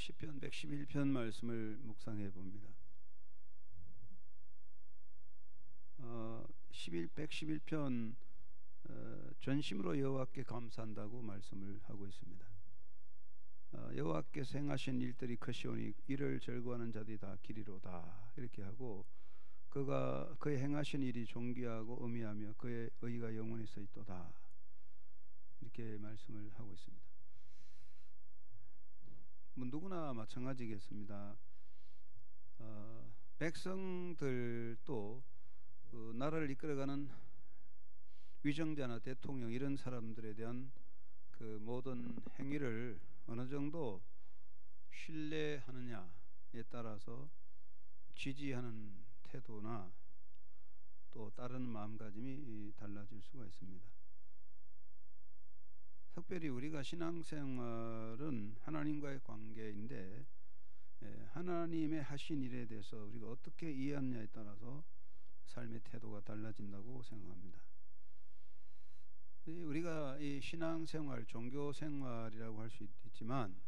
시편 111편 말씀을 묵상해 봅니다. 111편 전심으로 여호와께 감사한다고 말씀을 하고 있습니다. 여호와께서 행하신 일들이 크시오니 이를 즐거워하는 자들이 다 기리로다, 이렇게 하고 그가 그의 행하신 일이 존귀하고 의미하며 그의 의가 영원히 서 있도다, 이렇게 말씀을 하고 있습니다. 뭐 누구나 마찬가지겠습니다. 백성들도 나라를 이끌어가는 위정자나 대통령, 이런 사람들에 대한 그 모든 행위를 어느 정도 신뢰하느냐에 따라서 지지하는 태도나 또 다른 마음가짐이 달라질 수가 있습니다. 특별히 우리가 신앙생활은 하나님과의 관계인데, 하나님의 하신 일에 대해서 우리가 어떻게 이해하느냐에 따라서 삶의 태도가 달라진다고 생각합니다. 우리가 이 신앙생활, 종교생활이라고 할 수 있지만,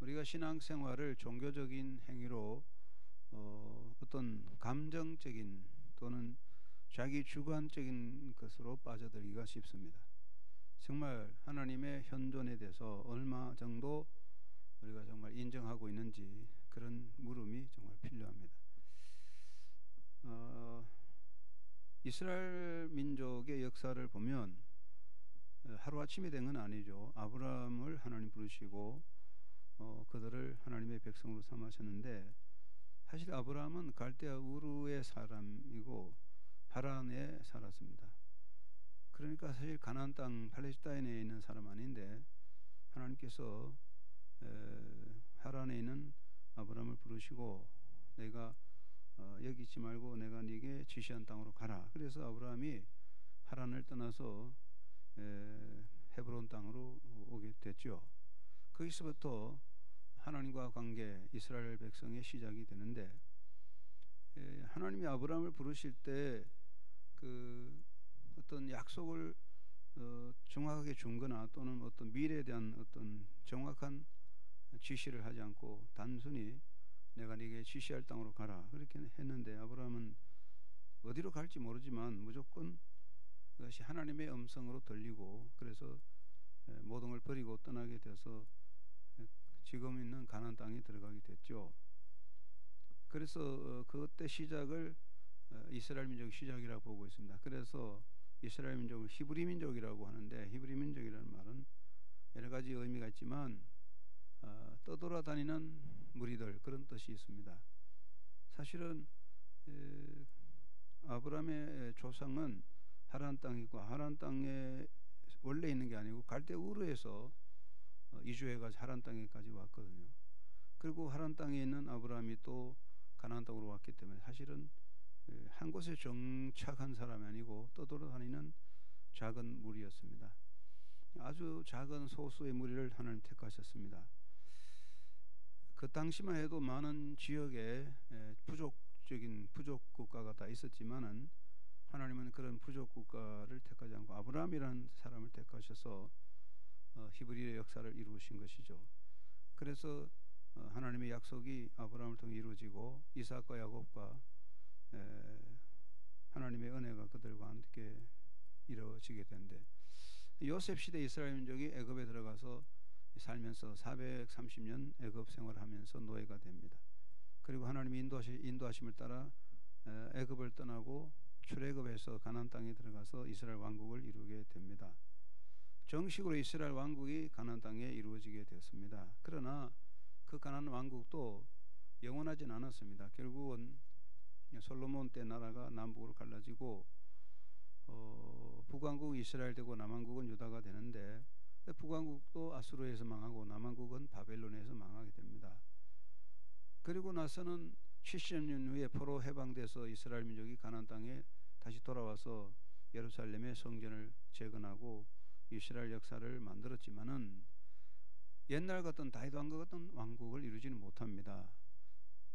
우리가 신앙생활을 종교적인 행위로 어떤 감정적인 또는 자기 주관적인 것으로 빠져들기가 쉽습니다. 정말 하나님의 현존에 대해서 얼마 정도 우리가 정말 인정하고 있는지, 그런 물음이 정말 필요합니다. 이스라엘 민족의 역사를 보면 하루아침에 된 건 아니죠. 아브라함을 하나님 부르시고 그들을 하나님의 백성으로 삼으셨는데, 사실 아브라함은 갈대아 우르의 사람이고 하란에 살았습니다. 그러니까 사실 가나안 땅 팔레스타인에 있는 사람 아닌데, 하나님께서 하란에 있는 아브라함을 부르시고 내가 여기 있지 말고 내가 네게 지시한 땅으로 가라. 그래서 아브라함이 하란을 떠나서 헤브론 땅으로 오게 됐죠. 거기서부터 하나님과 관계, 이스라엘 백성의 시작이 되는데, 하나님이 아브라함을 부르실 때 그 어떤 약속을 정확하게 준 거나 또는 어떤 미래에 대한 어떤 정확한 지시를 하지 않고 단순히 내가 네게 지시할 땅으로 가라, 그렇게 했는데, 아브라함은 어디로 갈지 모르지만 무조건 그것이 하나님의 음성으로 들리고, 그래서 모든 걸 버리고 떠나게 돼서 지금 있는 가나안 땅에 들어가게 됐죠. 그래서 그때 시작을 이스라엘 민족의 시작이라고 보고 있습니다. 그래서 이스라엘 민족을 히브리 민족이라고 하는데, 히브리 민족이라는 말은 여러 가지 의미가 있지만 떠돌아다니는 무리들, 그런 뜻이 있습니다. 사실은 아브라함의 조상은 하란 땅이고, 하란 땅에 원래 있는 게 아니고 갈대 우르에서 이주해가지고 하란 땅에까지 왔거든요. 그리고 하란 땅에 있는 아브라함이 또 가나안 땅으로 왔기 때문에 사실은 한 곳에 정착한 사람이 아니고 떠돌아다니는 작은 무리였습니다. 아주 작은 소수의 무리를 하나님 택하셨습니다. 그 당시만 해도 많은 지역에 부족 국가가 다 있었지만은, 하나님은 그런 부족 국가를 택하지 않고 아브라함이라는 사람을 택하셔서 히브리의 역사를 이루신 것이죠. 그래서 하나님의 약속이 아브라함을 통해 이루어지고 이삭과 야곱과 하나님의 은혜가 그들과 함께 이루어지게 된데, 요셉 시대 이스라엘 민족이 애굽에 들어가서 살면서 430년 애굽 생활하면서 노예가 됩니다. 그리고 하나님의 인도하심을 따라 애굽을 떠나고 출애굽해서 가나안 땅에 들어가서 이스라엘 왕국을 이루게 됩니다. 정식으로 이스라엘 왕국이 가나안 땅에 이루어지게 되었습니다. 그러나 그 가나안 왕국도 영원하진 않았습니다. 결국은 솔로몬 때 나라가 남북으로 갈라지고 북왕국은 이스라엘 되고 남왕국은 유다가 되는데, 북왕국도 아수르에서 망하고 남왕국은 바벨론에서 망하게 됩니다. 그리고 나서는 70년 후에 포로 해방돼서 이스라엘 민족이 가나안 땅에 다시 돌아와서 예루살렘의 성전을 재건하고 이스라엘 역사를 만들었지만은, 옛날 같은 다윗 왕국 같은 왕국을 이루지는 못합니다.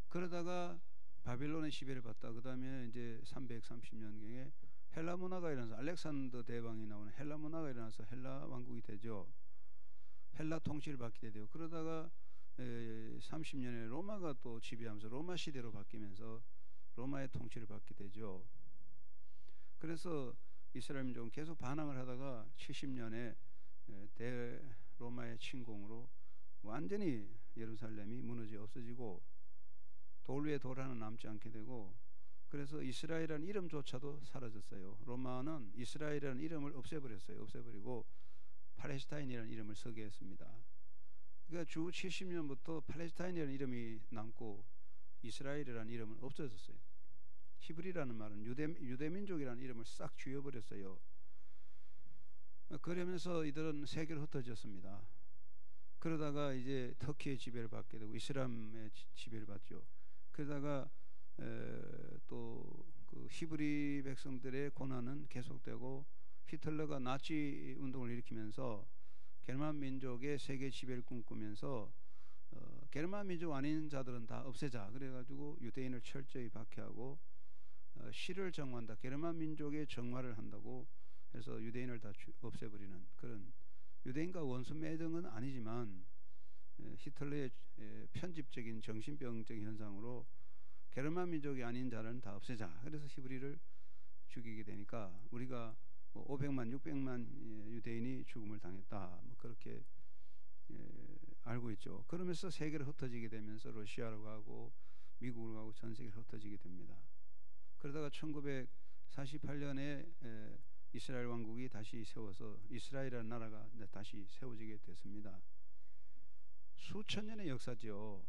그러다가 바벨론의 지배를 받다 그 다음에 이제 330년경에 헬라 문화가 일어나서 알렉산더 대왕이 나오는 헬라 문화가 일어나서 헬라 왕국이 되죠. 헬라 통치를 받게 되고, 그러다가 30년에 로마가 또 지배하면서 로마 시대로 바뀌면서 로마의 통치를 받게 되죠. 그래서 이스라엘 민족은 계속 반항을 하다가 70년에 대로마의 침공으로 완전히 예루살렘이 무너져 없어지고 돌 위에 돌 하나 남지 않게 되고, 그래서 이스라엘이라는 이름조차도 사라졌어요. 로마는 이스라엘이라는 이름을 없애버렸어요. 없애버리고 팔레스타인이라는 이름을 쓰게 했습니다. 그러니까 주 70년부터 팔레스타인이라는 이름이 남고 이스라엘이라는 이름은 없어졌어요. 히브리라는 말은 유대민족이라는 이름을 싹 쥐어버렸어요. 그러면서 이들은 세계로 흩어졌습니다. 그러다가 이제 터키의 지배를 받게 되고 이슬람의 지배를 받죠. 그러다가 또 그 히브리 백성들의 고난은 계속되고 히틀러가 나치 운동을 일으키면서 게르만 민족의 세계 지배를 꿈꾸면서 게르만 민족 아닌 자들은 다 없애자 그래가지고 유대인을 철저히 박해하고 시를 정화한다, 게르만 민족의 정화를 한다고 해서 유대인을 다 없애버리는 그런, 유대인과 원수 매정은 아니지만 히틀러의 편집적인 정신병적인 현상으로 게르만 민족이 아닌 자는 다 없애자, 그래서 히브리를 죽이게 되니까 우리가 뭐 500만 600만 유대인이 죽음을 당했다, 뭐 그렇게 알고 있죠. 그러면서 세계를 흩어지게 되면서 러시아로 가고 미국으로 가고 전 세계로 흩어지게 됩니다. 그러다가 1948년에 이스라엘 왕국이 다시 세워서 이스라엘이라는 나라가 다시 세워지게 됐습니다. 수천 년의 역사죠.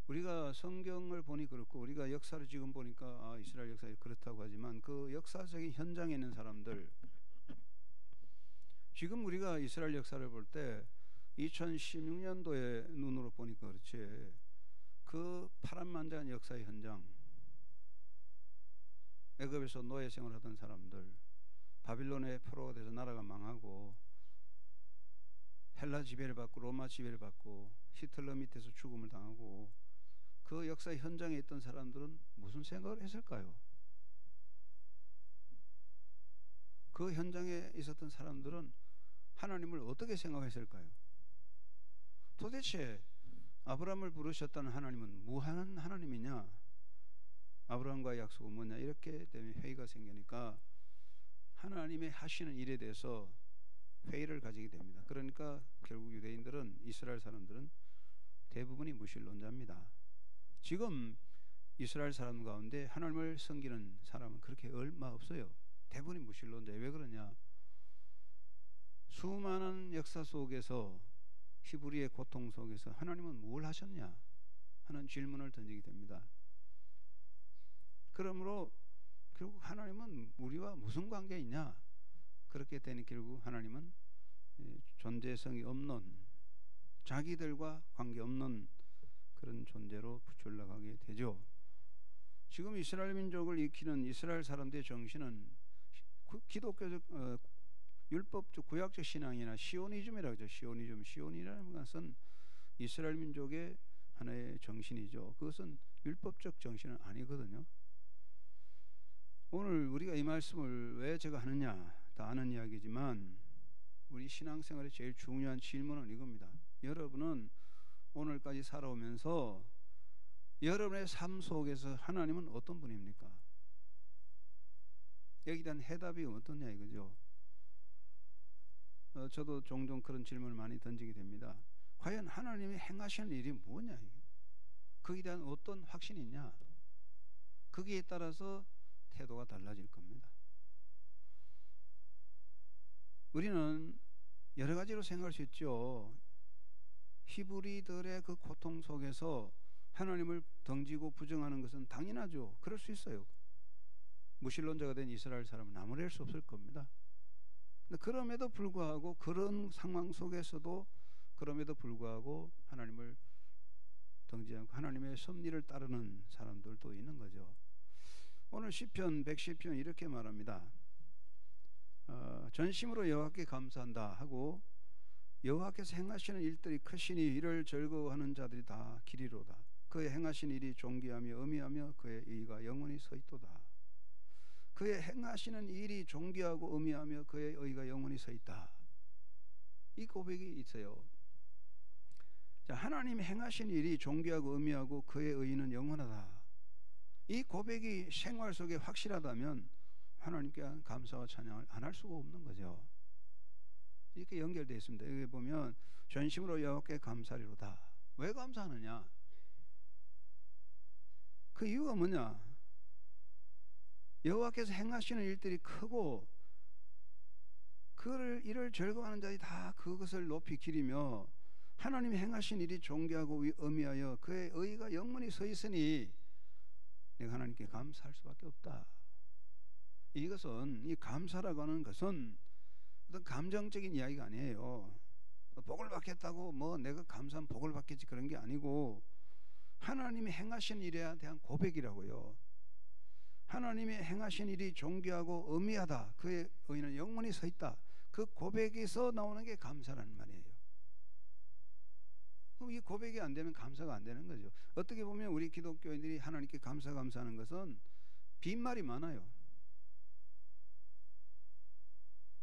우리가 성경을 보니 그렇고 우리가 역사를 지금 보니까 이스라엘 역사가 그렇다고 하지만 그 역사적인 현장에 있는 사람들, 지금 우리가 이스라엘 역사를 볼 때 2016년도의 눈으로 보니까 그렇지, 그 파란만장한 역사의 현장, 애굽에서 노예 생활하던 사람들, 바빌론의 포로가 돼서 나라가 망하고 헬라 지배를 받고 로마 지배를 받고 히틀러 밑에서 죽음을 당하고 그 역사의 현장에 있던 사람들은 무슨 생각을 했을까요? 그 현장에 있었던 사람들은 하나님을 어떻게 생각했을까요? 도대체 아브라함을 부르셨다는 하나님은 무한 하나님이냐, 아브라함과의 약속은 뭐냐, 이렇게 되면 회의가 생기니까 하나님의 하시는 일에 대해서 회의를 가지게 됩니다. 그러니까 결국 유대인들은, 이스라엘 사람들은 대부분이 무신론자입니다. 지금 이스라엘 사람 가운데 하나님을 섬기는 사람은 그렇게 얼마 없어요. 대부분이 무신론자예요. 왜 그러냐? 수많은 역사 속에서, 히브리의 고통 속에서 하나님은 뭘 하셨냐 하는 질문을 던지게 됩니다. 그러므로 결국 하나님은 우리와 무슨 관계 있냐, 그렇게 되니 결국 하나님은 존재성이 없는, 자기들과 관계없는 그런 존재로 붙여올라가게 되죠. 지금 이스라엘 민족을 익히는 이스라엘 사람들의 정신은 기독교적 율법적 구약적 신앙이나 시오니즘이라고 하죠. 시오니즘이라는 것은 이스라엘 민족의 하나의 정신이죠. 그것은 율법적 정신은 아니거든요. 오늘 우리가 이 말씀을 왜 제가 하느냐, 다 아는 이야기지만 우리 신앙생활의 제일 중요한 질문은 이겁니다. 여러분은 오늘까지 살아오면서 여러분의 삶 속에서 하나님은 어떤 분입니까? 여기에 대한 해답이 어떠냐 이거죠. 저도 종종 그런 질문을 많이 던지게 됩니다. 과연 하나님이 행하시는 일이 뭐냐, 거기에 대한 어떤 확신이 있냐, 거기에 따라서 태도가 달라질 겁니다. 우리는 여러 가지로 생각할 수 있죠. 히브리들의 그 고통 속에서 하나님을 던지고 부정하는 것은 당연하죠. 그럴 수 있어요. 무신론자가 된 이스라엘 사람은 아무리 할 수 없을 겁니다. 근데 그럼에도 불구하고, 그런 상황 속에서도 그럼에도 불구하고 하나님을 던지지 않고 하나님의 섭리를 따르는 사람들도 있는 거죠. 오늘 시편 110편 이렇게 말합니다. 전심으로 여호와께 감사한다 하고, 여호와께서 행하시는 일들이 크시니 이를 즐거워하는 자들이 다 기리로다. 그의 행하신 일이 존귀하며 의미하며 그의 의가 영원히 서 있도다. 그의 행하시는 일이 존귀하고 의미하며 그의 의가 영원히 서 있다. 이 고백이 있어요. 자, 하나님이 행하신 일이 존귀하고 의미하고 그의 의의는 영원하다. 이 고백이 생활 속에 확실하다면 하나님께 감사와 찬양을 안 할 수가 없는 거죠. 이렇게 연결되어 있습니다. 여기 보면 전심으로 여호와께 감사리로다. 왜 감사하느냐? 그 이유가 뭐냐? 여호와께서 행하시는 일들이 크고 그를 이를 즐거워하는 자들이 다 그것을 높이 기리며 하나님이 행하신 일이 존귀하고 의미하여 그의 의의가 영원히 서 있으니 내가 하나님께 감사할 수밖에 없다. 이것은 이 감사라고 하는 것은 어떤 감정적인 이야기가 아니에요. 복을 받겠다고 뭐 내가 감사하면 복을 받겠지 그런 게 아니고 하나님이 행하신 일에 대한 고백이라고요. 하나님이 행하신 일이 존귀하고 의미하다. 그의 의의는 영원히 서 있다. 그 고백에서 나오는 게 감사라는 말이에요. 그럼 이 고백이 안 되면 감사가 안 되는 거죠. 어떻게 보면 우리 기독교인들이 하나님께 감사하는 것은 빈말이 많아요.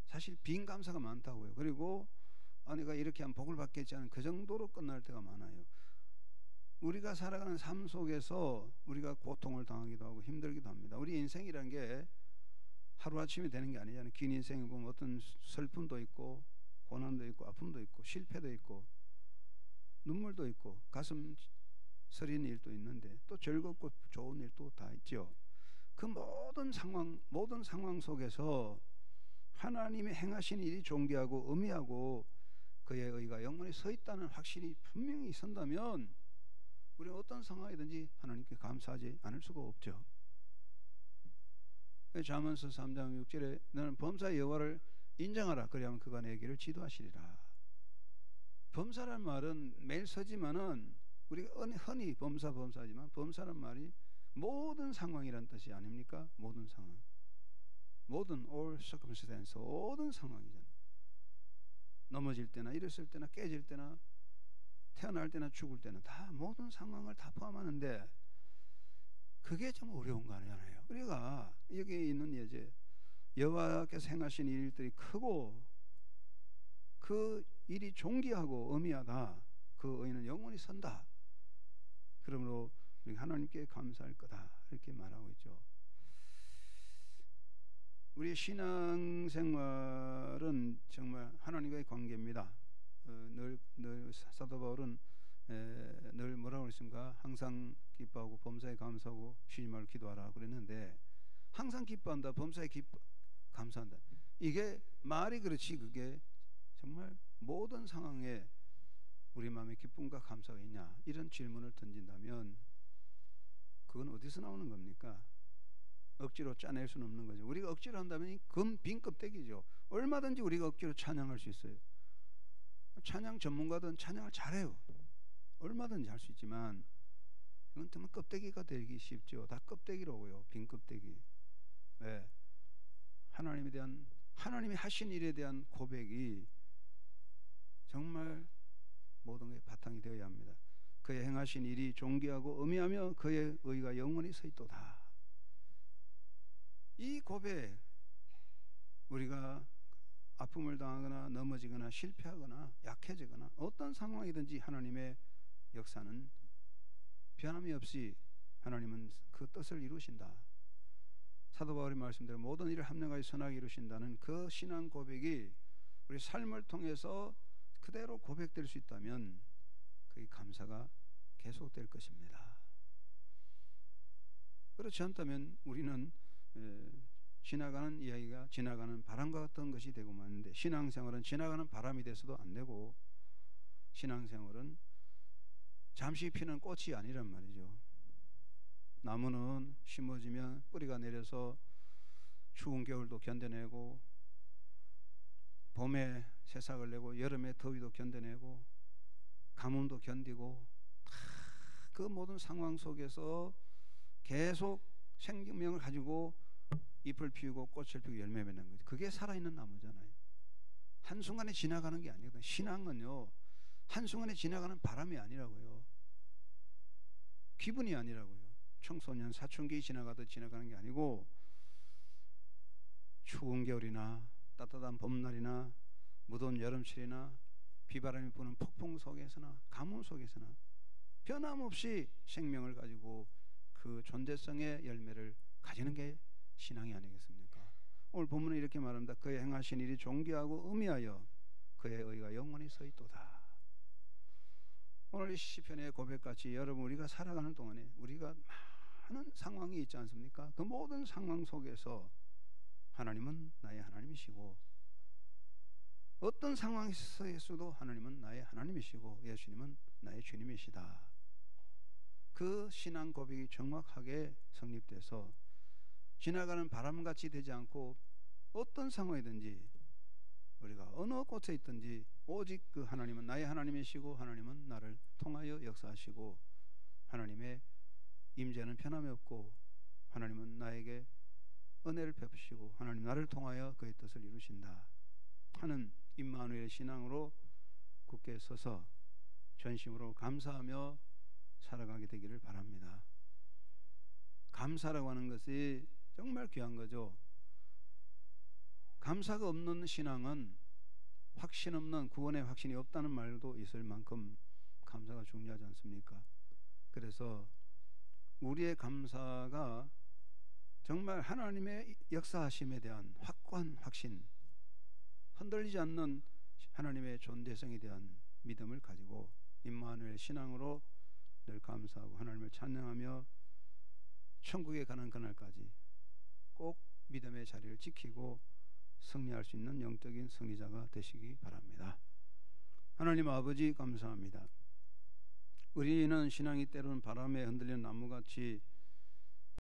사실 빈 감사가 많다고요. 그리고 내가 이렇게 하면 복을 받겠지 하는 그 정도로 끝날 때가 많아요. 우리가 살아가는 삶 속에서 우리가 고통을 당하기도 하고 힘들기도 합니다. 우리 인생이라는 게 하루아침에 되는 게 아니잖아요. 긴 인생에 보면 어떤 슬픔도 있고 고난도 있고 아픔도 있고 실패도 있고 눈물도 있고 가슴 서리는 일도 있는데 또 즐겁고 좋은 일도 다 있죠. 그 모든 상황 속에서 하나님이 행하신 일이 존귀하고 의미하고 그의 의가 영원히 서 있다는 확신이 분명히 선다면 우리는 어떤 상황이든지 하나님께 감사하지 않을 수가 없죠. 잠언서 3장 6절에 너는 범사의 여호와를 인정하라. 그리하면 그가 내 길을 지도하시리라. 범사란 말은 매일 서지만은 우리가 흔히 범사지만 범사란 말이 모든 상황이란 뜻이 아닙니까? 모든 상황, 모든 all circumstance, 모든 상황이잖아요. 넘어질 때나 일어설 때나 깨질 때나 태어날 때나 죽을 때나 다 모든 상황을 다 포함하는데 그게 좀 어려운 거 아니잖아요. 우리가 여기 있는 이제 여호와께서 행하신 일들이 크고 그 일이 존귀하고 의미하다. 그 의의는 영원히 선다. 그러므로 우리 하나님께 감사할 거다. 이렇게 말하고 있죠. 우리의 신앙생활은 정말 하나님과의 관계입니다. 늘 사도 바울은 늘 뭐라고 그랬습니까? 항상 기뻐하고 범사에 감사하고 쉬지 말고 기도하라 그랬는데 항상 기뻐한다, 범사에 감사한다. 이게 말이 그렇지 그게 정말 모든 상황에 우리 마음에 기쁨과 감사가 있냐 이런 질문을 던진다면 그건 어디서 나오는 겁니까? 억지로 짜낼 수는 없는 거죠. 우리가 억지로 한다면 빈 껍데기죠. 얼마든지 우리가 억지로 찬양할 수 있어요. 찬양 전문가든 찬양을 잘해요. 얼마든지 할 수 있지만 이건 정말 껍데기가 되기 쉽죠. 다 껍데기라고요. 빈 껍데기. 왜? 하나님이 하신 일에 대한 고백이 정말 모든 게 바탕이 되어야 합니다. 그의 행하신 일이 존귀하고 의미하며 그의 의가 영원히 서 있도다. 이 고백, 우리가 아픔을 당하거나 넘어지거나 실패하거나 약해지거나 어떤 상황이든지 하나님의 역사는 변함이 없이 하나님은 그 뜻을 이루신다. 사도 바울이 말씀대로 모든 일을 합력하여 선하게 이루신다는 그 신앙 고백이 우리 삶을 통해서 그대로 고백될 수 있다면 그 감사가 계속될 것입니다. 그렇지 않다면 우리는 지나가는 이야기가 지나가는 바람과 같은 것이 되고 마는데 신앙생활은 지나가는 바람이 돼서도 안 되고 신앙생활은 잠시 피는 꽃이 아니란 말이죠. 나무는 심어지면 뿌리가 내려서 추운 겨울도 견뎌내고 봄에 새싹을 내고 여름에 더위도 견뎌내고 가뭄도 견디고 다 그 모든 상황 속에서 계속 생명을 가지고 잎을 피우고 꽃을 피우고 열매 맺는 거죠. 그게 살아있는 나무잖아요. 한순간에 지나가는 게 아니거든요. 신앙은요 한순간에 지나가는 바람이 아니라고요. 기분이 아니라고요. 청소년 사춘기 지나가듯 지나가는 게 아니고 추운 겨울이나 따뜻한 봄날이나 무더운 여름철이나 비바람이 부는 폭풍 속에서나 가뭄 속에서나 변함없이 생명을 가지고 그 존재성의 열매를 가지는 게 신앙이 아니겠습니까? 오늘 본문은 이렇게 말합니다. 그의 행하신 일이 존귀하고 의미하여 그의 의가 영원히 서 있도다. 오늘 이 시편의 고백같이 여러분 우리가 살아가는 동안에 우리가 많은 상황이 있지 않습니까? 그 모든 상황 속에서 하나님은 나의 하나님이시고 어떤 상황에서도 하나님은 나의 하나님이시고 예수님은 나의 주님이시다. 그 신앙 고백이 정확하게 성립돼서 지나가는 바람같이 되지 않고 어떤 상황이든지 우리가 어느 곳에 있든지 오직 그 하나님은 나의 하나님이시고 하나님은 나를 통하여 역사하시고 하나님의 임재는 변함이 없고 하나님은 나에게 은혜를 베푸시고 하나님 나를 통하여 그의 뜻을 이루신다 하는 임마누엘 신앙으로 굳게 서서 전심으로 감사하며 살아가게 되기를 바랍니다. 감사라고 하는 것이 정말 귀한 거죠. 감사가 없는 신앙은 확신 없는 구원의 확신이 없다는 말도 있을 만큼 감사가 중요하지 않습니까? 그래서 우리의 감사가 정말 하나님의 역사하심에 대한 확고한 확신, 흔들리지 않는 하나님의 존재성에 대한 믿음을 가지고 임마누엘 신앙으로 늘 감사하고 하나님을 찬양하며 천국에 가는 그날까지 꼭 믿음의 자리를 지키고 승리할 수 있는 영적인 승리자가 되시기 바랍니다. 하나님 아버지 감사합니다. 우리는 신앙이 때로는 바람에 흔들리는 나무같이